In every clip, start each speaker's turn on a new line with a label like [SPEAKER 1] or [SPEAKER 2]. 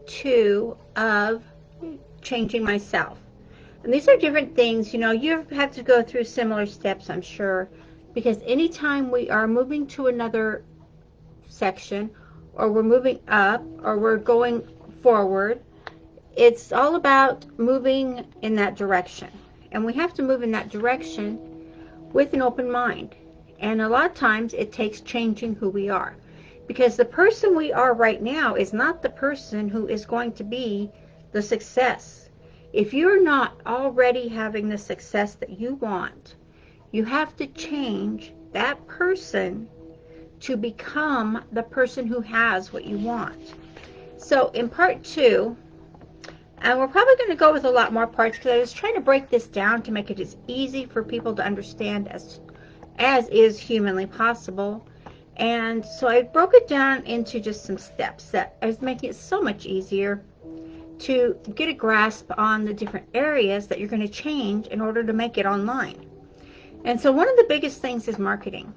[SPEAKER 1] 2 of changing myself. And these are different things. You know, you have to go through similar steps, I'm sure, because anytime we are moving to another section, or we're moving up, or we're going forward, it's all about moving in that direction. And we have to move in that direction with an open mind. And a lot of times it takes changing who we are. Because the person we are right now is not the person who is going to be the success. If you're not already having the success that you want, you have to change that person to become the person who has what you want. So in part 2, and we're probably going to go with a lot more parts because I was trying to break this down to make it as easy for people to understand as is humanly possible. And so I broke it down into just some steps that is making it so much easier to get a grasp on the different areas that you're going to change in order to make it online. And so one of the biggest things is marketing.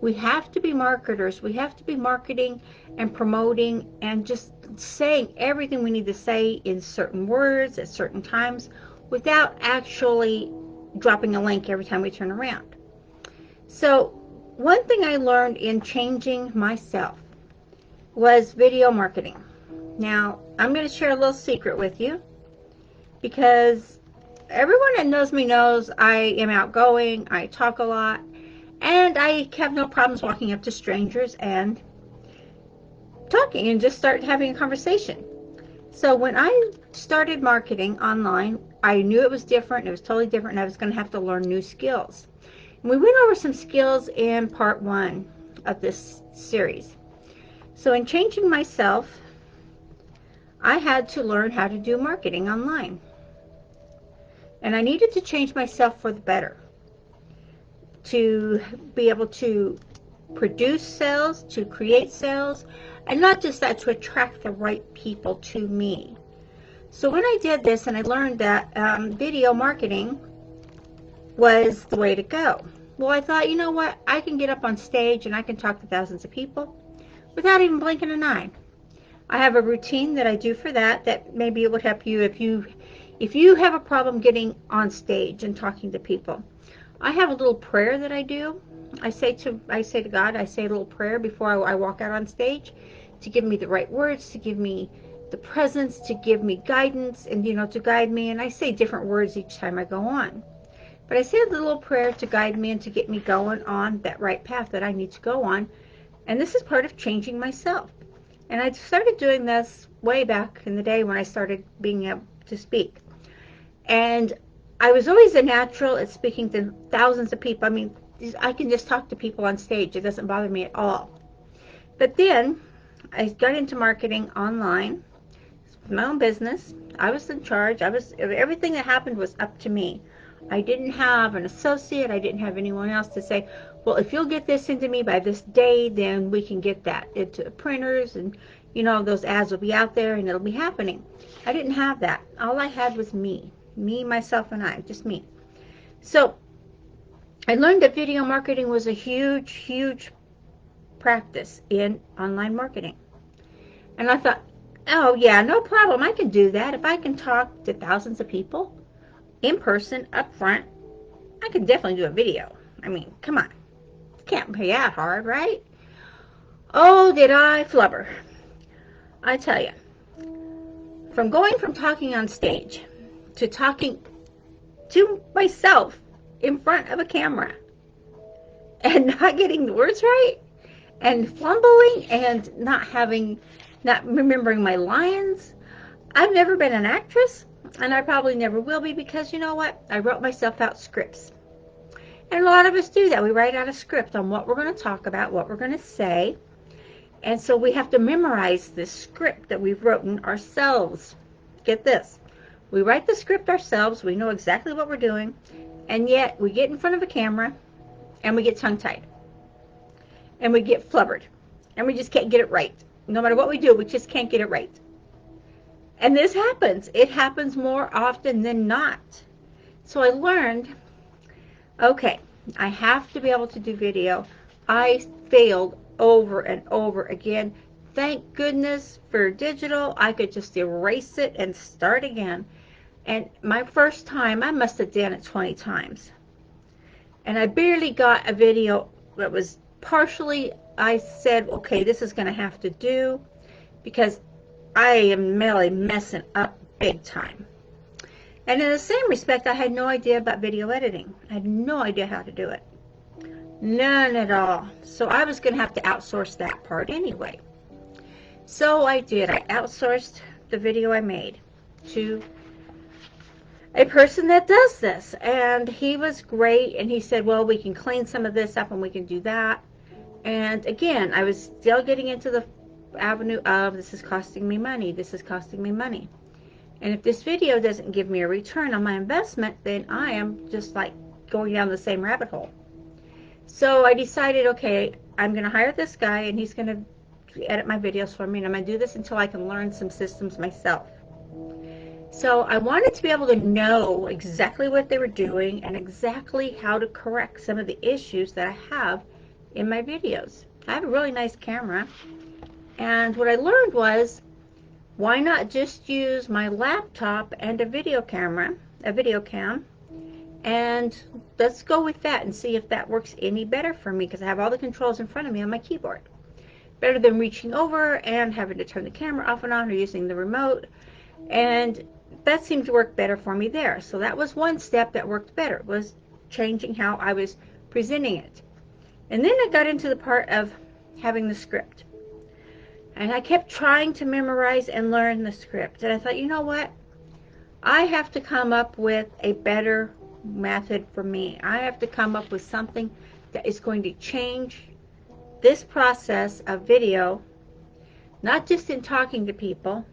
[SPEAKER 1] We have to be marketers. We have to be marketing and promoting and just saying everything we need to say in certain words at certain times without actually dropping a link every time we turn around. So one thing I learned in changing myself was video marketing. Now, I'm going to share a little secret with you because everyone that knows me knows I am outgoing, I talk a lot, and I have no problems walking up to strangers and talking and just start having a conversation. So when I started marketing online, I knew it was different, it was totally different, and I was going to have to learn new skills. And we went over some skills in part 1 of this series. So in changing myself, I had to learn how to do marketing online. And I needed to change myself for the better, to be able to produce sales, to create sales, and not just that, to attract the right people to me. So when I did this and I learned that video marketing was the way to go, well, I thought, you know what, I can get up on stage and I can talk to thousands of people without even blinking an eye. I have a routine that I do for that maybe it would help you if you have a problem getting on stage and talking to people. I have a little prayer that I do. I say to God, I say a little prayer before I walk out on stage to give me the right words, to give me the presence, to give me guidance, and to guide me. And I say different words each time I go on. But I say a little prayer to guide me and to get me going on that right path that I need to go on. And this is part of changing myself. And I started doing this way back in the day when I started being able to speak. And I was always a natural at speaking to thousands of people. I mean, I can just talk to people on stage. It doesn't bother me at all. But then I got into marketing online, my own business. I was in charge. Everything that happened was up to me. I didn't have an associate. I didn't have anyone else to say, well, if you'll get this into me by this day, then we can get that into the printers, and those ads will be out there and it'll be happening. I didn't have that. All I had was me, myself, and I, just me. So I learned that video marketing was a huge, huge practice in online marketing. And I thought, oh yeah, no problem. I can do that. If I can talk to thousands of people in person, up front, I could definitely do a video. I mean, come on. It can't be that hard, right? Oh, did I flubber. I tell you, from talking on stage to talking to myself in front of a camera and not getting the words right and fumbling and not remembering my lines. I've never been an actress, and I probably never will be, because you know what? I wrote myself out scripts. And a lot of us do that. We write out a script on what we're going to talk about, what we're going to say. And so we have to memorize this script that we've written ourselves. Get this. We write the script ourselves. We know exactly what we're doing. And yet we get in front of a camera and we get tongue-tied. And we get flubbered. And we just can't get it right. No matter what we do, we just can't get it right. And this happens. It happens more often than not. So I learned, okay, I have to be able to do video. I failed over and over again thank goodness for digital. I could just erase it and start again. And my first time, I must have done it 20 times. And I barely got a video that was partially, I said, okay, this is going to have to do, because I am really messing up big time. And in the same respect, I had no idea about video editing. I had no idea how to do it. None at all. So I was going to have to outsource that part anyway. So I did. I outsourced the video I made to a person that does this, and he was great, and he said, well, we can clean some of this up and we can do that. And again, I was still getting into the avenue of, this is costing me money, this is costing me money, and if this video doesn't give me a return on my investment, then I am just like going down the same rabbit hole. So I decided, okay, I'm going to hire this guy, and he's going to edit my videos for me, and I'm going to do this until I can learn some systems myself. So I wanted to be able to know exactly what they were doing and exactly how to correct some of the issues that I have in my videos. I have a really nice camera, and what I learned was, why not just use my laptop and a video camera, a video cam, and let's go with that and see if that works any better for me, because I have all the controls in front of me on my keyboard. Better than reaching over and having to turn the camera off and on or using the remote, and that seemed to work better for me there. So that was one step that worked better, was changing how I was presenting it. And then I got into the part of having the script. And I kept trying to memorize and learn the script. And I thought, you know what? I have to come up with a better method for me. I have to come up with something that is going to change this process of video, not just in talking to people,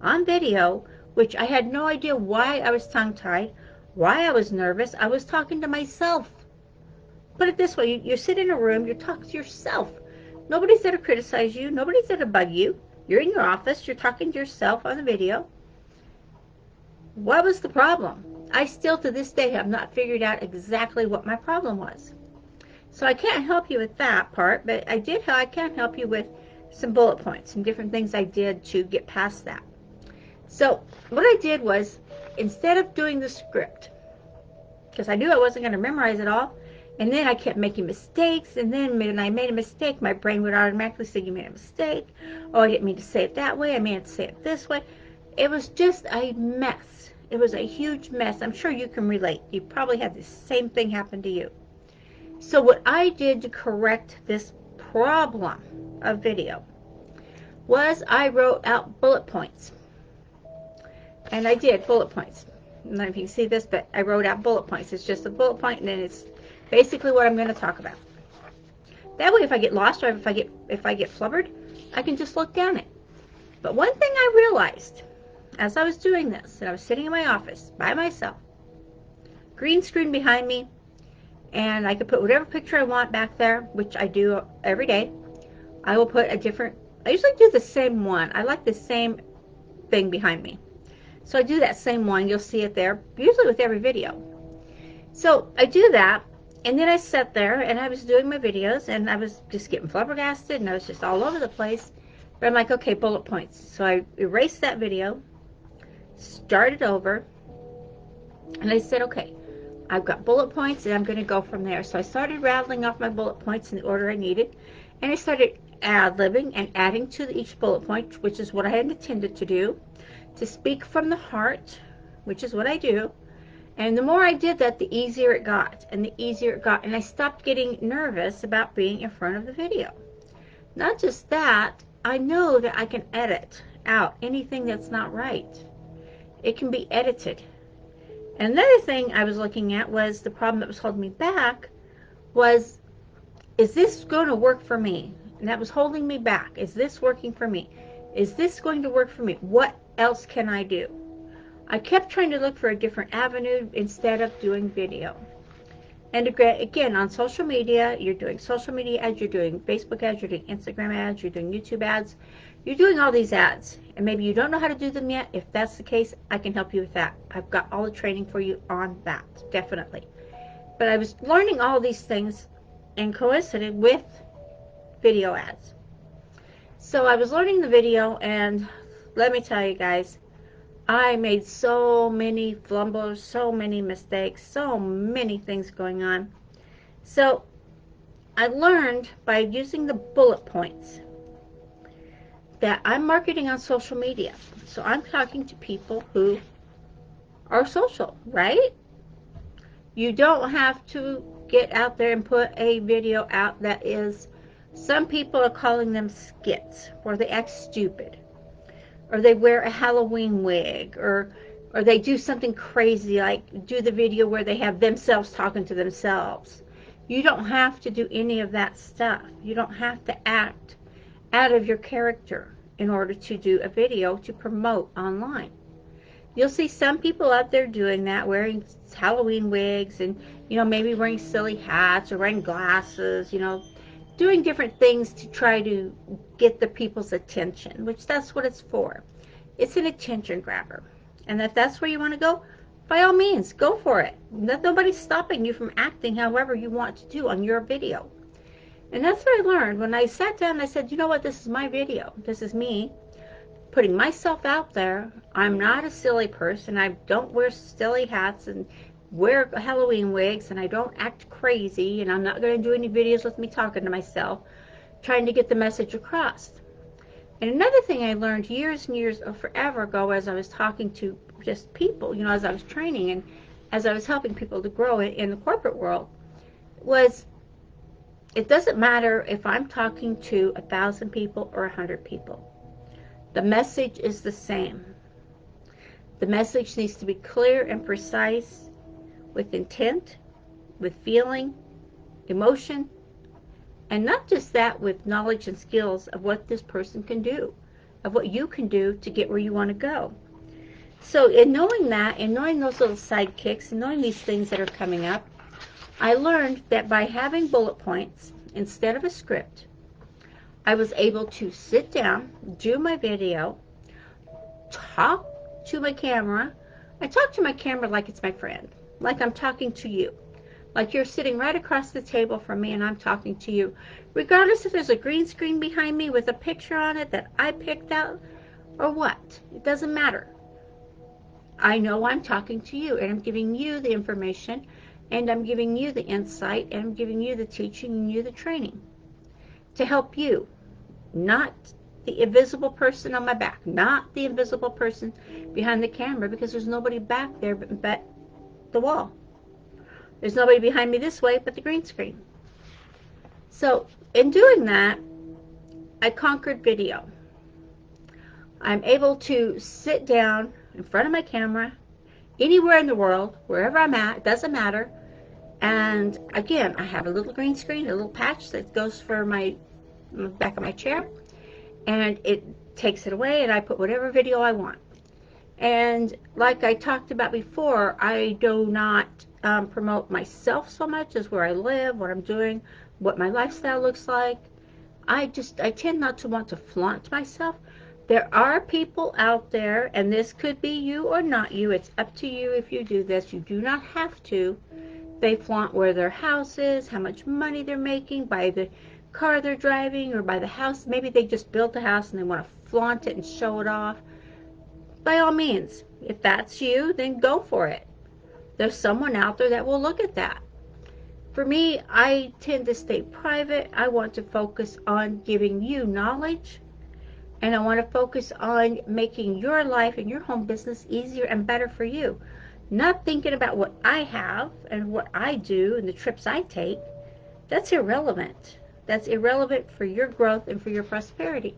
[SPEAKER 1] on video, which I had no idea why I was tongue-tied, why I was nervous. I was talking to myself. Put it this way, you sit in a room, you talk to yourself. Nobody's there to criticize you. Nobody's there to bug you. You're in your office. You're talking to yourself on the video. What was the problem? I still, to this day, have not figured out exactly what my problem was. So I can't help you with that part, but I can help you with some bullet points, some different things I did to get past that. So what I did was, instead of doing the script, because I knew I wasn't going to memorize it all, and then I kept making mistakes, and then when I made a mistake, my brain would automatically say, you made a mistake. Oh, I didn't mean to say it that way. I meant to say it this way. It was just a mess. It was a huge mess. I'm sure you can relate. You probably had the same thing happen to you. So what I did to correct this problem of video was I wrote out bullet points. And I did bullet points. I don't know if you can see this, but I wrote out bullet points. It's just a bullet point, and then it's basically what I'm going to talk about. That way, if I get lost or if I get flubbered, I can just look down it. But one thing I realized as I was doing this, and I was sitting in my office by myself, green screen behind me, and I could put whatever picture I want back there, which I do every day. I will put a different, I usually do the same one. I like the same thing behind me. So I do that same one. You'll see it there, usually with every video. So I do that, and then I sat there, and I was doing my videos, and I was just getting flabbergasted, and I was just all over the place. But I'm like, okay, bullet points. So I erased that video, started over, and I said, okay, I've got bullet points, and I'm going to go from there. So I started rattling off my bullet points in the order I needed, and I started ad-libbing and adding to each bullet point, which is what I had intended to do, to speak from the heart, which is what I do. And the more I did that, the easier it got, and the easier it got, and I stopped getting nervous about being in front of the video. Not just that, I know that I can edit out anything that's not right. It can be edited. And another thing I was looking at was the problem that was holding me back was, is this going to work for me? And that was holding me back. Is this working for me? Is this going to work for me? What else can I do? I kept trying to look for a different avenue instead of doing video. And again, on social media, you're doing social media ads, you're doing Facebook ads, you're doing Instagram ads, you're doing YouTube ads. You're doing all these ads, and maybe you don't know how to do them yet. If that's the case, I can help you with that. I've got all the training for you on that, definitely. But I was learning all these things and coincided with video ads. So I was learning the video, and let me tell you guys, I made so many flumbles, so many mistakes, so many things going on. So I learned by using the bullet points that I'm marketing on social media. So I'm talking to people who are social, right? You don't have to get out there and put a video out that is, some people are calling them skits, where they act stupid, or they wear a Halloween wig, or they do something crazy, like do the video where they have themselves talking to themselves. You don't have to do any of that stuff. You don't have to act out of your character in order to do a video to promote online. You'll see some people out there doing that, wearing Halloween wigs, and maybe wearing silly hats or wearing glasses, doing different things to try to get the people's attention, which that's what it's for. It's an attention grabber. And if that's where you want to go, by all means, go for it. Nobody's stopping you from acting however you want to do on your video. And that's what I learned when I sat down and I said, you know what, this is my video. This is me putting myself out there. I'm not a silly person. I don't wear silly hats and wear Halloween wigs, and I don't act crazy, and I'm not going to do any videos with me talking to myself, trying to get the message across. And another thing I learned years and years, or forever ago, as I was talking to just people, as I was training and as I was helping people to grow in the corporate world, was it doesn't matter if I'm talking to 1,000 people or 100 people. The message is the same. The message needs to be clear and precise, with intent, with feeling, emotion, and not just that, with knowledge and skills of what this person can do, of what you can do to get where you want to go. So in knowing that, and knowing those little sidekicks, and knowing these things that are coming up, I learned that by having bullet points instead of a script, I was able to sit down, do my video, talk to my camera. I talk to my camera like it's my friend, like I'm talking to you, like you're sitting right across the table from me and I'm talking to you, regardless if there's a green screen behind me with a picture on it that I picked out or what. It doesn't matter. I know I'm talking to you, and I'm giving you the information, and I'm giving you the insight, and I'm giving you the teaching and you the training to help you, not the invisible person on my back, not the invisible person behind the camera, because there's nobody back there but the wall. There's nobody behind me this way but the green screen. So in doing that, I conquered video. I'm able to sit down in front of my camera anywhere in the world, wherever I'm at, it doesn't matter. And again, I have a little green screen, a little patch that goes for my back of my chair, and it takes it away, and I put whatever video I want. And like I talked about before, I do not promote myself so much as where I live, what I'm doing, what my lifestyle looks like. I tend not to want to flaunt myself. There are people out there, and this could be you or not you. It's up to you if you do this. You do not have to. They flaunt where their house is, how much money they're making, by the car they're driving, or by the house. Maybe they just built a house and they want to flaunt it and show it off. By all means, if that's you, then go for it. There's someone out there that will look at that. For me, I tend to stay private. I want to focus on giving you knowledge, and I want to focus on making your life and your home business easier and better for you. Not thinking about what I have and what I do and the trips I take. That's irrelevant. That's irrelevant for your growth and for your prosperity,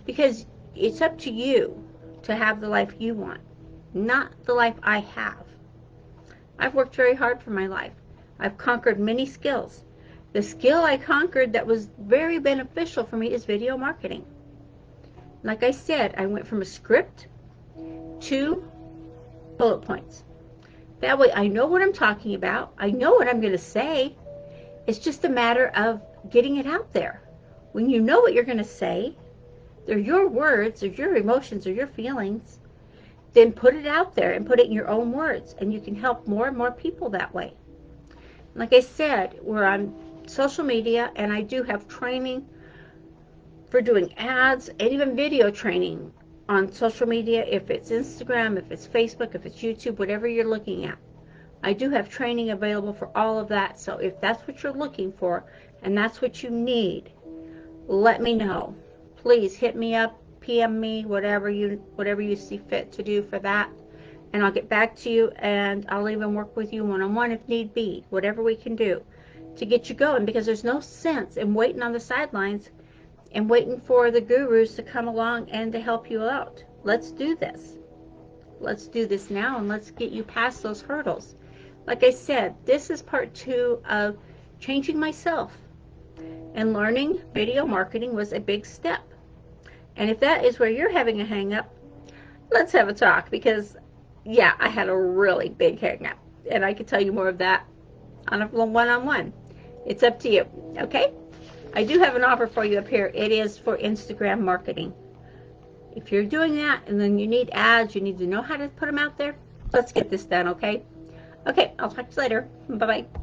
[SPEAKER 1] because it's up to you to have the life you want, not the life I have. I've worked very hard for my life. I've conquered many skills. The skill I conquered that was very beneficial for me is video marketing. Like I said, I went from a script to bullet points. That way I know what I'm talking about. I know what I'm going to say. It's just a matter of getting it out there. When you know what you're going to say, they're your words, or your emotions, or your feelings, then put it out there and put it in your own words, and you can help more and more people that way. Like I said, we're on social media, and I do have training for doing ads and even video training on social media, if it's Instagram, if it's Facebook, if it's YouTube, whatever you're looking at. I do have training available for all of that. So if that's what you're looking for and that's what you need, let me know. Please hit me up, PM me, whatever you see fit to do for that. And I'll get back to you, and I'll even work with you one-on-one if need be, whatever we can do to get you going, because there's no sense in waiting on the sidelines and waiting for the gurus to come along and to help you out. Let's do this. Let's do this now, and let's get you past those hurdles. Like I said, this is part 2 of changing myself, and learning video marketing was a big step. And if that is where you're having a hang up, let's have a talk, because yeah, I had a really big hang up, and I could tell you more of that on a one-on-one. It's up to you, okay? I do have an offer for you up here. It is for Instagram marketing. If you're doing that and then you need ads, you need to know how to put them out there, let's get this done, okay? Okay, I'll talk to you later. Bye-bye.